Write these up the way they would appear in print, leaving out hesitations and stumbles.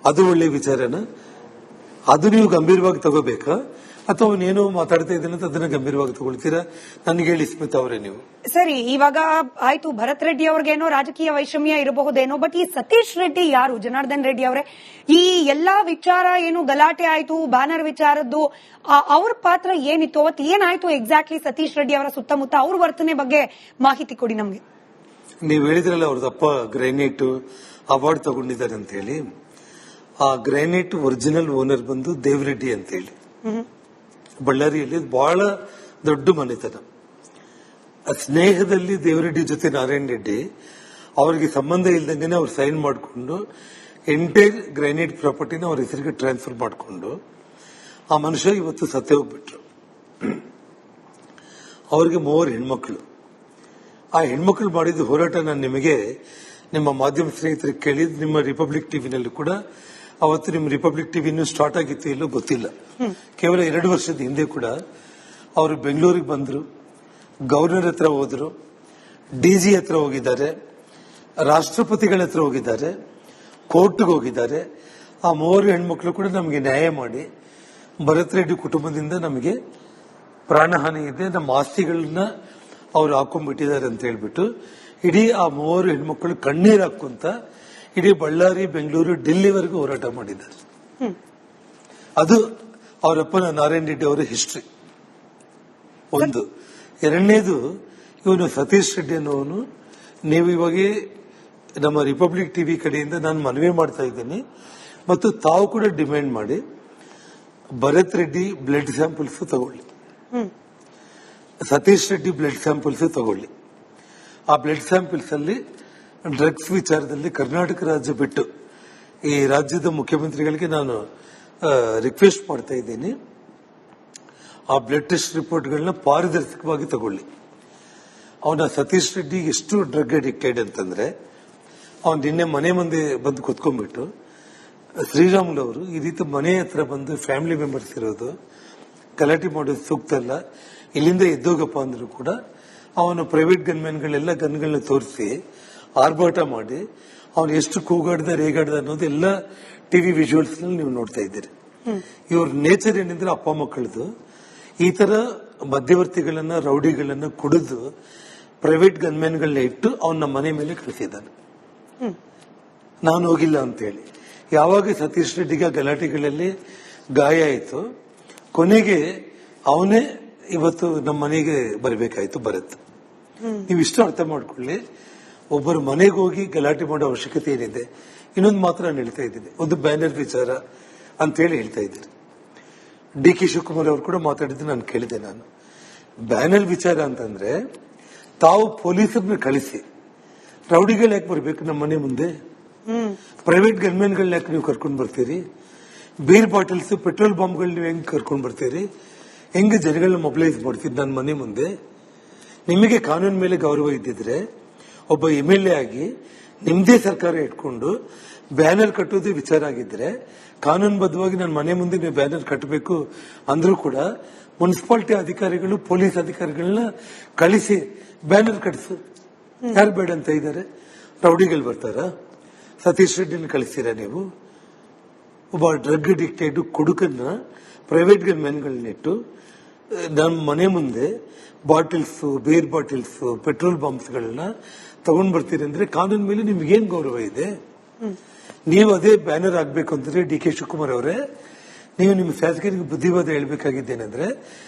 ಅದು ಒಳ್ಳೆ ವಿಚಾರನ? ಅದು ನೀವು ಗಂಭೀರವಾಗಿ ತಗೋಬೇಕಾ, ಅಥವಾ ಅವನೇನೋ ಮಾತಾಡ್ತಾ ಇದ್ದಾನೆ ಅಂತ ಅದನ್ನ ಗಂಭೀರವಾಗಿ ತಗೊಳ್ತೀರಾ? ನನಗೆ ಹೇಳಿ ಸ್ಮಿತಾ ಅವರೇ ನೀವು. ಸರಿ, ಇವಾಗ ಆಯ್ತು, ಭರತ್ ರೆಡ್ಡಿ ಅವ್ರಿಗೇನೋ ರಾಜಕೀಯ ವೈಷಮ್ಯ ಇರಬಹುದೇನೋ, ಬಟ್ ಈ ಸತೀಶ್ ರೆಡ್ಡಿ ಯಾರು? ಜನಾರ್ದನ್ ರೆಡ್ಡಿ ಅವರೇ, ಈ ಎಲ್ಲಾ ವಿಚಾರ ಏನು ಗಲಾಟೆ ಆಯ್ತು, ಬ್ಯಾನರ್ ವಿಚಾರದ್ದು, ಅವ್ರ ಪಾತ್ರ ಏನಿತ್ತು ಅವತ್ತು? ಏನಾಯ್ತು ಎಕ್ಸಾಕ್ಟ್ಲಿ ಸತೀಶ್ ರೆಡ್ಡಿ ಅವರ ಸುತ್ತಮುತ್ತ? ಅವ್ರ ವರ್ತನೆ ಬಗ್ಗೆ ಮಾಹಿತಿ ಕೊಡಿ ನಮ್ಗೆ. ನೀವು ಹೇಳಿದ್ರಲ್ಲ ಅವ್ರದಪ್ಪ ಗ್ರಾನೈಟ್ ಅವಾರ್ಡ್ ತಗೊಂಡಿದ್ದಾರೆ ಅಂತ ಹೇಳಿ. ಆ ಗ್ರಾನೈಟ್ ಒರಿಜಿನಲ್ ಓನರ್ ಬಂದು ದೇವರೆಡ್ಡಿ ಅಂತ ಹೇಳಿ, ಬಳ್ಳಾರಿಯಲ್ಲಿ ಬಹಳ ದೊಡ್ಡ ಮನೆತನ. ಸ್ನೇಹದಲ್ಲಿ ದೇವರೆಡ್ಡಿ ಜೊತೆ ನಾರಾಯಣ ರೆಡ್ಡಿ ಅವರಿಗೆ ಸಂಬಂಧ ಇಲ್ದಂಗೆ ಅವ್ರು ಸೈನ್ ಮಾಡಿಕೊಂಡು ಎಂಟೈರ್ ಗ್ರಾನೈಟ್ ಪ್ರಾಪರ್ಟಿನ ಅವ್ರ ಹೆಸರಿಗೆ ಟ್ರಾನ್ಸ್ಫರ್ ಮಾಡಿಕೊಂಡು ಆ ಮನುಷ್ಯ ಇವತ್ತು ಸತ್ತೇ ಹೋಗ್ಬಿಟ್ರು. ಅವ್ರಿಗೆ 3 ಹೆಣ್ಮಕ್ಳು. ಆ ಹೆಣ್ಮಕ್ಳು ಮಾಡಿದ ಹೋರಾಟ ನಾನು ನಿಮಗೆ ನಿಮ್ಮ ಮಾಧ್ಯಮ ಸ್ನೇಹಿತರಿಗೆ ಕೇಳಿದ್, ನಿಮ್ಮ ರಿಪಬ್ಲಿಕ್ ಟಿವಿನಲ್ಲಿ ಕೂಡ ಅವತ್ತು ನಿಮ್ಮ ರಿಪಬ್ಲಿಕ್ ಟಿವಿ ಇನ್ನೂ ಸ್ಟಾರ್ಟ್ ಆಗಿತ್ತು ಇಲ್ಲೋ ಗೊತ್ತಿಲ್ಲ, ಕೇವಲ 2 ವರ್ಷದ ಹಿಂದೆ ಕೂಡ ಅವರು ಬೆಂಗಳೂರಿಗೆ ಬಂದ್ರು, ಗವರ್ನರ್ ಹತ್ರ ಹೋದ್ರು, ಡಿಜಿ ಹತ್ರ ಹೋಗಿದ್ದಾರೆ, ರಾಷ್ಟ್ರಪತಿಗಳ ಹತ್ರ ಹೋಗಿದ್ದಾರೆ, ಕೋರ್ಟ್ಗೆ ಹೋಗಿದ್ದಾರೆ. ಆ 3 ಹೆಣ್ಮಕ್ಳು ಕೂಡ ನಮಗೆ ನ್ಯಾಯ ಮಾಡಿ ಭರತ್ ರೆಡ್ಡಿ ಕುಟುಂಬದಿಂದ ನಮಗೆ ಪ್ರಾಣಹಾನಿ ಇದೆ, ನಮ್ಮ ಆಸ್ತಿಗಳನ್ನ ಅವ್ರು ಹಾಕೊಂಡ್ಬಿಟ್ಟಿದ್ದಾರೆ ಅಂತ ಹೇಳ್ಬಿಟ್ಟು ಇಡೀ ಆ 3 ಹೆಣ್ಮಕ್ಳು ಕಣ್ಣೀರು ಹಾಕುವಂತ ಇಡೀ ಬಳ್ಳಾರಿ, ಬೆಂಗಳೂರು, ಡೆಲ್ಲಿವರೆಗೂ ಹೋರಾಟ ಮಾಡಿದ್ದಾರೆ. ಅದು ಅವರಪ್ಪನ ನಾರಾಯಣ ರೆಡ್ಡಿ ಅವರ ಹಿಸ್ಟ್ರಿ. ಒಂದು. ಎರಡನೇದು, ಇವನು ಸತೀಶ್ ರೆಡ್ಡಿ ಅನ್ನೋನು, ನೀವು ಇವಾಗ ನಮ್ಮ ರಿಪಬ್ಲಿಕ್ ಟಿವಿ ಕಡೆಯಿಂದ ನಾನು ಮನವಿ ಮಾಡ್ತಾ ಇದ್ದೀನಿ ಮತ್ತು ತಾವು ಕೂಡ ಡಿಮ್ಯಾಂಡ್ ಮಾಡಿ ಭರತ್ ರೆಡ್ಡಿ ಬ್ಲಡ್ ಸ್ಯಾಂಪಲ್ಸ್ ತಗೊಳ್ಳಿ, ಸತೀಶ್ ರೆಡ್ಡಿ ಬ್ಲಡ್ ಸ್ಯಾಂಪಲ್ಸ್ ತಗೊಳ್ಳಿ. ಆ ಬ್ಲಡ್ ಸ್ಯಾಂಪಲ್ಸ್ ಅಲ್ಲಿ ಡ್ರಗ್ಸ್ ವಿಚಾರದಲ್ಲಿ ಕರ್ನಾಟಕ ರಾಜ್ಯ ಬಿಟ್ಟು ಈ ರಾಜ್ಯದ ಮುಖ್ಯಮಂತ್ರಿಗಳಿಗೆ ನಾನು ರಿಕ್ವೆಸ್ಟ್ ಮಾಡ್ತಾ ಇದ್ದೀನಿ, ಆ ಬ್ಲಡ್ ಟೆಸ್ಟ್ ರಿಪೋರ್ಟ್ಗಳನ್ನ ಪಾರದರ್ಶಕವಾಗಿ ತಗೊಳ್ಳಿ. ಅವನ ಸತೀಶ್ ರೆಡ್ಡಿ ಎಷ್ಟು ಡ್ರಗ್ ಅಡಿಕ್ಟೆಡ್ ಅಂತಂದ್ರೆ, ಅವನು ನಿನ್ನೆ ಮನೆ ಮುಂದೆ ಬಂದು ಕುತ್ಕೊಂಡ್ಬಿಟ್ಟು ಶ್ರೀರಾಮುಲು ಅವರು ಈ ರೀತಿ ಮನೆ ಹತ್ರ ಬಂದು ಫ್ಯಾಮಿಲಿ ಮೆಂಬರ್ಸ್ ಇರೋದು ಗಲಾಟೆ ಮಾಡೋದು ಸೂಕ್ತ ಅಲ್ಲ, ಇಲ್ಲಿಂದ ಎದ್ದೋಗಪ್ಪ ಅಂದ್ರು ಕೂಡ ಅವನು ಪ್ರೈವೇಟ್ ಗನ್ಮೆನ್ಗಳೆಲ್ಲ ಗನ್ಗಳನ್ನ ತೋರಿಸಿ ಆರ್ಭಾಟ ಮಾಡಿ ಅವನು ಎಷ್ಟು ಕೂಗಾಡ್ದ ರೇಗಾಡ್ದ ಅನ್ನೋದು ಎಲ್ಲ ಟಿವಿ ವಿಜುವಲ್ಸ್ ನಲ್ಲಿ ನೀವು ನೋಡ್ತಾ ಇದ್ದೀರಿ. ಇವ್ರ ನೇಚರ್ ಏನಂದ್ರೆ ಅಪ್ಪ ಮಕ್ಕಳದು ಈ ತರ ಮಧ್ಯವರ್ತಿಗಳನ್ನ, ರೌಡಿಗಳನ್ನ ಕುಡಿದು ಪ್ರೈವೇಟ್ ಗನ್ಮೆನ್ಗಳನ್ನ ಇಟ್ಟು ಅವನ ಮನೆ ಮೇಲೆ ಕಳಿಸಿದ್ದಾನೆ. ನಾನು ಹೋಗಿಲ್ಲ ಅಂತ ಹೇಳಿ. ಯಾವಾಗ ಸತೀಶ್ ರೆಡ್ಡಿಗೆ ಗಲಾಟೆಗಳಲ್ಲಿ ಗಾಯ ಆಯಿತು, ಕೊನೆಗೆ ಅವನೇ ಇವತ್ತು ನಮ್ಮ ಮನೆಗೆ ಬರಬೇಕಾಯ್ತು ಭರತ್. ನೀವು ಇಷ್ಟು ಅರ್ಥ ಮಾಡ್ಕೊಳ್ಳಿ, ಒಬ್ಬರು ಮನೆಗೆ ಹೋಗಿ ಗಲಾಟೆ ಮಾಡೋ ಅವಶ್ಯಕತೆ ಏನಿದೆ. ಇನ್ನೊಂದು ಮಾತ್ರ ನಾನು ಹೇಳ್ತಾ ಇದ್ದೀನಿ, ಒಂದು ಬ್ಯಾನರ್ ವಿಚಾರ ಅಂತ ಹೇಳಿ ಹೇಳ್ತಾ ಇದ್ದೀನಿ. DK ಶಿವಕುಮಾರ್ ಅವರು ಕೂಡ ಮಾತಾಡಿದ್ದು ನಾನು ಕೇಳಿದೆ. ನಾನು ಬ್ಯಾನರ್ ವಿಚಾರ ಅಂತಂದ್ರೆ ತಾವು ಪೊಲೀಸರನ್ನ ಕಳಿಸಿ, ರೌಡಿಗಳು ಯಾಕೆ ಬರ್ಬೇಕು ನಮ್ಮ ಮನೆ ಮುಂದೆ? ಪ್ರೈವೇಟ್ ಗನ್ಮೆನ್ಗಳನ್ನ ಯಾಕೆ ನೀವು ಕರ್ಕೊಂಡು ಬರ್ತೀರಿ? ಬೀರ್ ಬಾಟಲ್ಸ್, ಪೆಟ್ರೋಲ್ ಬಾಂಬ್ಗಳು ನೀವು ಹೆಂಗ್ ಕರ್ಕೊಂಡು ಬರ್ತೀರಿ? ಹೆಂಗೆ ಜನಗಳನ್ನ ಮೊಬಿಲೈಸ್ ಮಾಡ್ತೀರಿ ನನ್ನ ಮನೆ ಮುಂದೆ? ನಿಮಗೆ ಕಾನೂನು ಮೇಲೆ ಗೌರವ ಇದ್ದಿದ್ರೆ ಒಬ್ಬ MLA ಆಗಿ ನಿಮ್ದೇ ಸರ್ಕಾರ ಇಟ್ಕೊಂಡು ಬ್ಯಾನರ್ ಕಟ್ಟೋದೇ ವಿಚಾರ ಆಗಿದ್ರೆ ಕಾನೂನುಬದ್ಧವಾಗಿ ನನ್ನ ಮನೆ ಮುಂದೆ ನೀವು ಬ್ಯಾನರ್ ಕಟ್ಟಬೇಕು ಅಂದ್ರೂ ಕೂಡ ಮುನ್ಸಿಪಾಲಿಟಿ ಅಧಿಕಾರಿಗಳು, ಪೊಲೀಸ್ ಅಧಿಕಾರಿಗಳನ್ನ ಕಳಿಸಿ ಬ್ಯಾನರ್ ಕಟ್ಟಿಸು. ಯಾರು ಬೇಡ ಅಂತ ಇದ್ದಾರೆ? ರೌಡಿಗಳು ಬರ್ತಾರ? ಸತೀಶ್ ರೆಡ್ಡಿನ ಕಳಿಸ್ತೀರಾ ನೀವು? ಒಬ್ಬ ಡ್ರಗ್ ಅಡಿಕ್ಟೆಡ್ ಕುಡುಕನ್ನ ಪ್ರೈವೇಟ್ ಮೆನ್ಗಳನ್ನಿಟ್ಟು ನಮ್ಮ ಮನೆ ಮುಂದೆ ಬಾಟಲ್ಸ್, ಬೇರ್ ಬಾಟಲ್ಸ್, ಪೆಟ್ರೋಲ್ ಬಾಂಬ್ಸ್ಗಳನ್ನ ತಗೊಂಡ್ ಬರ್ತೀರಿ ಅಂದ್ರೆ ಕಾನೂನು ಮೇಲೆ ನಿಮ್ಗೇನ್ ಗೌರವ ಇದೆ? ನೀವು ಅದೇ ಬ್ಯಾನರ್ ಆಗ್ಬೇಕು ಅಂದ್ರೆ DK ಶಿವಕುಮಾರ್ ಅವರೇ, ನೀವು ನಿಮ್ಮ ಶಾಸಕರಿಗೆ ಬುದ್ಧಿವಾದ ಹೇಳ್ಬೇಕಾಗಿದ್ದೇನೆಂದ್ರೆ,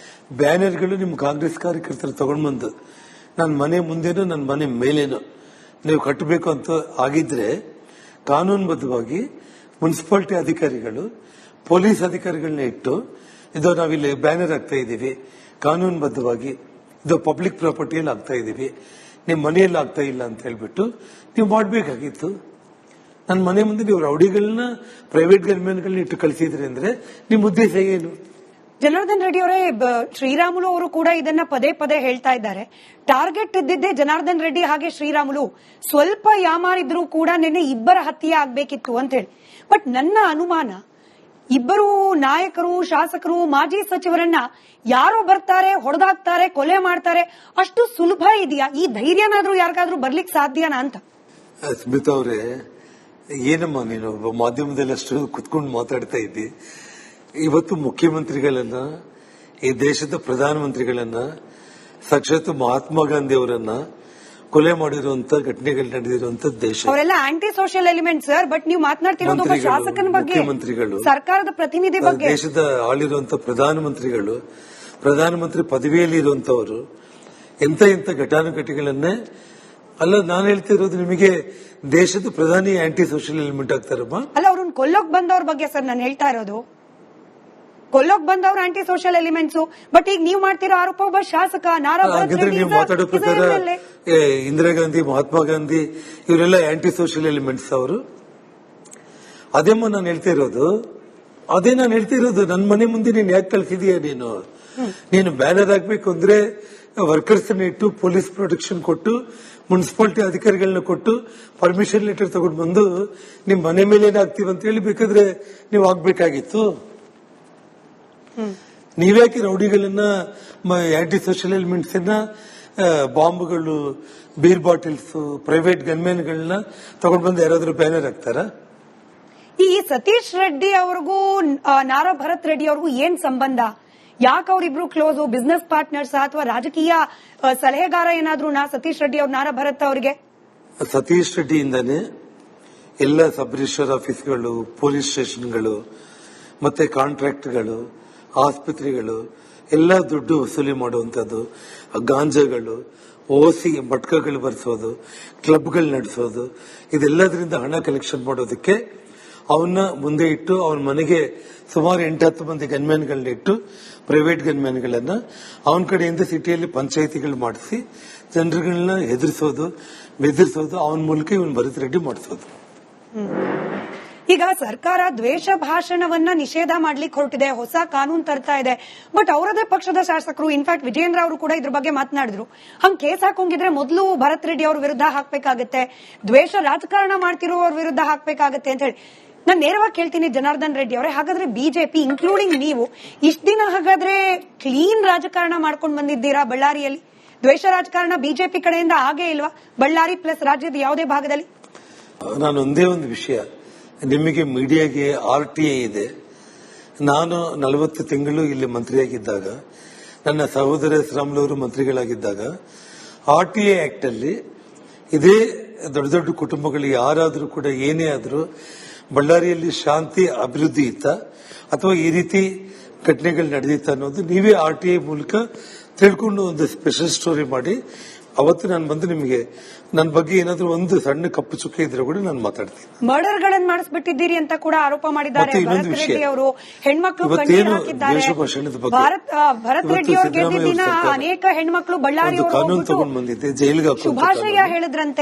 ಬ್ಯಾನರ್ಗಳು ನಿಮ್ಮ ಕಾಂಗ್ರೆಸ್ ಕಾರ್ಯಕರ್ತರು ತಗೊಂಡ್ ಬಂದು ನನ್ನ ಮನೆ ಮುಂದೆನೋ ನನ್ನ ಮನೆ ಮೇಲೇನೋ ನೀವು ಕಟ್ಟಬೇಕು ಅಂತ ಆಗಿದ್ರೆ ಕಾನೂನುಬದ್ಧವಾಗಿ ಮುನ್ಸಿಪಾಲಿಟಿ ಅಧಿಕಾರಿಗಳು, ಪೊಲೀಸ್ ಅಧಿಕಾರಿಗಳನ್ನ ಇಟ್ಟು ಇದು ನಾವಿಲ್ಲಿ ಬ್ಯಾನರ್ ಆಗ್ತಾ ಇದ್ದೀವಿ, ಕಾನೂನುಬದ್ಧವಾಗಿ ಇದು ಪಬ್ಲಿಕ್ ಪ್ರಾಪರ್ಟಿಯಲ್ಲಿ ಆಗ್ತಾ ಇದ್ದೀವಿ, ನಿಮ್ಮ ಮನೆಯಲ್ಲಿ ಆಗ್ತಾ ಇಲ್ಲ ಅಂತ ಹೇಳ್ಬಿಟ್ಟು ನೀವು ಮಾಡಬೇಕಾಗಿತ್ತು. ನನ್ನ ಮನೆ ಮುಂದೆ ನೀವು ರೌಡಿಗಳನ್ನ, ಪ್ರೈವೇಟ್ ಗನ್ಮೆನ್ಗಳನ್ನ ಇಟ್ಟು ಕಳಿಸಿದ್ರಿ ಅಂದ್ರೆ ನಿಮ್ಮ ಉದ್ದೇಶ ಏನು? ಜನಾರ್ದನ್ ರೆಡ್ಡಿ ಅವರೇ, ಶ್ರೀರಾಮುಲು ಅವರು ಕೂಡ ಇದನ್ನ ಪದೇ ಪದೇ ಹೇಳ್ತಾ ಇದ್ದಾರೆ. ಟಾರ್ಗೆಟ್ ಇದ್ದಿದ್ದೆ ಜನಾರ್ದನ್ ರೆಡ್ಡಿ ಹಾಗೆ ಶ್ರೀರಾಮುಲು. ಸ್ವಲ್ಪ ಯಾಮಾರಿದ್ರು ಕೂಡ ನಿನ್ನೆ ಇಬ್ಬರ ಹತ್ಯೆ ಆಗ್ಬೇಕಿತ್ತು ಅಂತ ಹೇಳಿ. ಬಟ್ ನನ್ನ ಅನುಮಾನ, ಇಬ್ಬರು ನಾಯಕರು, ಶಾಸಕರು, ಮಾಜಿ ಸಚಿವರನ್ನ ಯಾರೋ ಬರ್ತಾರೆ, ಹೊಡೆದಾಕ್ತಾರೆ, ಕೊಲೆ ಮಾಡ್ತಾರೆ, ಅಷ್ಟು ಸುಲಭ ಇದೆಯಾ? ಈ ಧೈರ್ಯನಾದ್ರೂ ಯಾರಿಗಾದ್ರೂ ಬರ್ಲಿಕ್ಕೆ ಸಾಧ್ಯನಾ ಅಂತ? ಸ್ಮಿತಾ ಅವರೇ, ಏನಮ್ಮ ನೀನು ಒಬ್ಬ ಮಾಧ್ಯಮದಲ್ಲಿ ಅಷ್ಟು ಕುತ್ಕೊಂಡು ಮಾತಾಡ್ತಾ ಇದ್ದಿ. ಇವತ್ತು ಮುಖ್ಯಮಂತ್ರಿಗಳನ್ನ, ಈ ದೇಶದ ಪ್ರಧಾನಮಂತ್ರಿಗಳನ್ನ, ಸಾಕ್ಷಾತ್ ಮಹಾತ್ಮ ಗಾಂಧಿ ಅವರನ್ನ ಕೊಲೆ ಮಾಡಿರುವಂತ ಘಟನೆಗಳು ನಡೆದಿರುವಂತ ದೇಶ. ಅವರೆಲ್ಲ aunty social element sir. But ನೀವು ಮಾತನಾಡ್ತಿರೋದು ಒಬ್ಬ ಶಾಸಕನ ಬಗ್ಗೆ, ಮುಖ್ಯಮಂತ್ರಿಗಳು, ಸರ್ಕಾರದ ಪ್ರತಿನಿಧಿ ಬಗ್ಗೆ. ದೇಶದ ಆಳಿರುವಂತ ಪ್ರಧಾನಮಂತ್ರಿಗಳು, ಪ್ರಧಾನಮಂತ್ರಿ ಪದವಿಯಲ್ಲಿ ಇರುವಂತವರು ಎಂತ ಘಟಾನುಘಟಿಗಳನ್ನೇ ಅಲ್ಲ. ನಾನು ಹೇಳ್ತಿರೋದು ನಿಮಗೆ ದೇಶದ ಪ್ರಧಾನಿ ಆಂಟಿ ಸೋಷಿಯಲ್ ಎಲಿಮೆಂಟ್ ಆಗ್ತಾರಮ್ಮ. ಅಲ್ಲ, ಅವ್ರನ್ನ ಕೊಲ್ಲೋಕ್ ಬಂದವ್ರ ಬಗ್ಗೆ ಸರ್ ನಾನು ಹೇಳ್ತಾ ಇರೋದು. ಕೊಲ್ಲೋಕ್ ಬಂದವ್ರು ಆಂಟಿ ಸೋಷಿಯಲ್ ಎಲಿಮೆಂಟ್ಸ್. ಬಟ್ ಈಗ ನೀವು ಮಾಡ್ತಿರೋ ಆರೋಪ ಒಬ್ಬ ಶಾಸಕ ನಾರಾ ಭರತ್ ರೆಡ್ಡಿ. ನೀವು ಮಾತಾಡೋ ಪ್ರಕಾರ ಇಂದಿರಾ ಗಾಂಧಿ, ಮಹಾತ್ಮ ಗಾಂಧಿ ಇವರೆಲ್ಲ ಆಂಟಿ ಸೋಷಿಯಲ್ ಎಲಿಮೆಂಟ್ಸ್ ಅವರು. ಅದೇಮ್ಮ ನಾನು ಹೇಳ್ತಾ ಇರೋದು. ನನ್ನ ಮನೆ ಮುಂದೆ ನೀನ್ ಯಾಕೆ ಕಳ್ಸಿದೀಯ ನೀನು ಬ್ಯಾನರ್ ಹಾಕ್ಬೇಕು ಅಂದ್ರೆ ವರ್ಕರ್ಸ್ ಇಟ್ಟು, ಪೊಲೀಸ್ ಪ್ರೊಟೆಕ್ಷನ್ ಕೊಟ್ಟು, ಮುನ್ಸಿಪಾಲಿಟಿ ಅಧಿಕಾರಿಗಳನ್ನ ಕೊಟ್ಟು, ಪರ್ಮಿಷನ್ ಲೆಟರ್ ತಗೊಂಡು ಬಂದು ನಿಮ್ ಮನೆ ಮೇಲೆ ಏನಾಗ್ತೀವಿ ಅಂತ ಹೇಳಿ ಬೇಕಾದ್ರೆ ನೀವು ಆಗ್ಬೇಕಾಗಿತ್ತು. ನೀವ್ಯಾಕೆ ರೌಡಿಗಳನ್ನ, ಆಂಟಿ ಸೋಷಿಯಲ್ ಎಲಿಮೆಂಟ್ಸ್ ಬಾಂಬ್ಗಳು, ಬೀರ್ ಬಾಟಲ್ಸ್, ಪ್ರೈವೇಟ್ ಗನ್ಮ್ಯಾನ್ಗಳನ್ನ ತಗೊಂಡ್ ಬಂದು ಯಾರಾದ್ರೂ ಬ್ಯಾನರ್ ಹಾಕ್ತಾರ? ಈ ಸತೀಶ್ ರೆಡ್ಡಿ ಅವ್ರಿಗೂ ನಾರಾ ಭರತ್ ರೆಡ್ಡಿ ಅವ್ರಿಗೂ ಏನ್ ಸಂಬಂಧ? ಯಾಕೆ ಅವ್ರಿಬ್ರು ಕ್ಲೋಸ್? ಬಿಸ್ನೆಸ್ ಪಾರ್ಟ್ನರ್ಸ್ ಅಥವಾ ರಾಜಕೀಯ ಸಲಹೆಗಾರ ಏನಾದ್ರು ಸತೀಶ್ ರೆಡ್ಡಿ ಅವ್ರು ನಾರಾ ಭರತ್ ಅವರಿಗೆ? ಸತೀಶ್ ರೆಡ್ಡಿಯಿಂದಾನೆ ಎಲ್ಲ ಸಬ್ ರಿಜಿಸ್ಟರ್ ಆಫೀಸ್ಗಳು, ಪೊಲೀಸ್ ಸ್ಟೇಷನ್ಗಳು, ಮತ್ತೆ ಕಾಂಟ್ರಾಕ್ಟ್ಗಳು, ಆಸ್ಪತ್ರೆಗಳು ಎಲ್ಲ ದುಡ್ಡು ವಸೂಲಿ ಮಾಡುವಂತದ್ದು, ಗಾಂಜಾಗಳು, ಓಸಿ ಮಟ್ಕಗಳು ಬರ್ಸೋದು, ಕ್ಲಬ್ಗಳು ನಡೆಸೋದು, ಇದೆಲ್ಲದರಿಂದ ಹಣ ಕಲೆಕ್ಷನ್ ಮಾಡೋದಕ್ಕೆ ಅವನ್ನ ಮುಂದೆ ಇಟ್ಟು ಅವನ ಮನೆಗೆ ಸುಮಾರು 8-10 ಮಂದಿ ಗನ್ಮ್ಯಾನ್ಗಳನ್ನ ಇಟ್ಟು, ಪ್ರೈವೇಟ್ ಗನ್ಮ್ಯಾನ್ಗಳನ್ನ ಅವನ ಕಡೆಯಿಂದ ಸಿಟಿಯಲ್ಲಿ ಪಂಚಾಯಿತಿಗಳು ಮಾಡಿಸಿ ಜನರುಗಳನ್ನ ಹೆದರಿಸೋದು, ಬೆದರಿಸೋದು, ಅವನ ಮೂಲಕ ಇವನ್ ಭರತ್ ರೆಡ್ಡಿ ಮಾಡಿಸೋದು. ಈಗ ಸರ್ಕಾರ ದ್ವೇಷ ಭಾಷಣವನ್ನ ನಿಷೇಧ ಮಾಡ್ಲಿಕ್ಕೆ ಹೊರಟಿದೆ, ಹೊಸ ಕಾನೂನು ತರ್ತಾ ಇದೆ. ಬಟ್ ಅವರದೇ ಪಕ್ಷದ ಶಾಸಕರು, ಇನ್ಫ್ಯಾಕ್ಟ್ ವಿಜಯೇಂದ್ರ ಅವರು ಕೂಡ ಇದ್ರ ಬಗ್ಗೆ ಮಾತನಾಡಿದ್ರು. ಹಂಗ್ ಕೇಸ್ ಹಾಕೊಂಗಿದ್ರೆ ಮೊದಲು ಭರತ್ ರೆಡ್ಡಿ ಅವ್ರ ವಿರುದ್ಧ ಹಾಕ್ಬೇಕಾಗತ್ತೆ, ದ್ವೇಷ ರಾಜಕಾರಣ ಮಾಡ್ತಿರೋರ ವಿರುದ್ಧ ಹಾಕ್ಬೇಕಾಗತ್ತೆ ಅಂತ ಹೇಳಿ. ನಾನು ನೇರವಾಗಿ ಕೇಳ್ತೀನಿ ಜನಾರ್ದನ್ ರೆಡ್ಡಿ ಅವರೇ, ಹಾಗಾದ್ರೆ ಬಿಜೆಪಿ ಇನ್ಕ್ಲೂಡಿಂಗ್ ನೀವು ಇಷ್ಟ ದಿನ ಹಾಗಾದ್ರೆ ಕ್ಲೀನ್ ರಾಜಕಾರಣ ಮಾಡ್ಕೊಂಡು ಬಂದಿದ್ದೀರಾ ಬಳ್ಳಾರಿಯಲ್ಲಿ? ದ್ವೇಷ ರಾಜಕಾರಣ ಬಿಜೆಪಿ ಕಡೆಯಿಂದ ಆಗೇ ಇಲ್ವಾ ಬಳ್ಳಾರಿ ಪ್ಲಸ್ ರಾಜ್ಯದ ಯಾವುದೇ ಭಾಗದಲ್ಲಿ? ನಾನು ಒಂದೇ ಒಂದು ವಿಷಯ, ನಿಮಗೆ ಮೀಡಿಯಾಗೆ RTI ಇದೆ. ನಾನು 40 ತಿಂಗಳು ಇಲ್ಲಿ ಮಂತ್ರಿಯಾಗಿದ್ದಾಗ, ನನ್ನ ಸಹೋದರ ಶ್ರೀರಾಮುಲು ಮಂತ್ರಿಗಳಾಗಿದ್ದಾಗ RTI ಆಕ್ಟ್ ಅಲ್ಲಿ ಇದೇ ದೊಡ್ಡ ದೊಡ್ಡ ಕುಟುಂಬಗಳು ಯಾರಾದ್ರೂ ಕೂಡ ಏನೇ ಆದ್ರೂ ಬಳ್ಳಾರಿಯಲ್ಲಿ ಶಾಂತಿ ಅಭಿವೃದ್ಧಿ ಇತ್ತ ಅಥವಾ ಈ ರೀತಿ ಘಟನೆಗಳು ನಡೆದಿತ್ತ ಅನ್ನೋದು ನೀವೇ RTI ಮೂಲಕ ತಿಳ್ಕೊಂಡು ಒಂದು ಸ್ಪೆಷಲ್ ಸ್ಟೋರಿ ಮಾಡಿ ಅವತ್ತು ನಾನು ಬಂದು ನಿಮಗೆ ನನ್ನ ಬಗ್ಗೆ ಏನಾದ್ರೂ ಒಂದು ಸಣ್ಣ ಕಪ್ಪು ಚುಕ್ಕೆ ಇದ್ರೆ ಕೂಡ ನಾನು ಮಾತಾಡ್ತೀನಿ. ಮರ್ಡರ್ ಗಳನ್ನ ಮಾಡಿಸ್ಬಿಟ್ಟಿದ್ದೀರಿ ಅಂತ ಕೂಡ ಆರೋಪ ಮಾಡಿದ್ದಾರೆ ಭರತ್ ರೆಡ್ಡಿ ಅವರು. ಹೆಣ್ಮಕ್ಳು ಹಾಕಿದ್ದಾರೆ. ಭರತ್ ರೆಡ್ಡಿ ಅವರು ಗೆದ್ದ ದಿನ ಅನೇಕ ಹೆಣ್ಮಕ್ಳು ಬಳ್ಳಾರಿ ಕಾನೂನು ತಗೊಂಡು ಬಂದಿದ್ದೆ, ಜೈಲಿಗೆ ಶುಭಾಶಯ ಹೇಳಿದ್ರಂತೆ.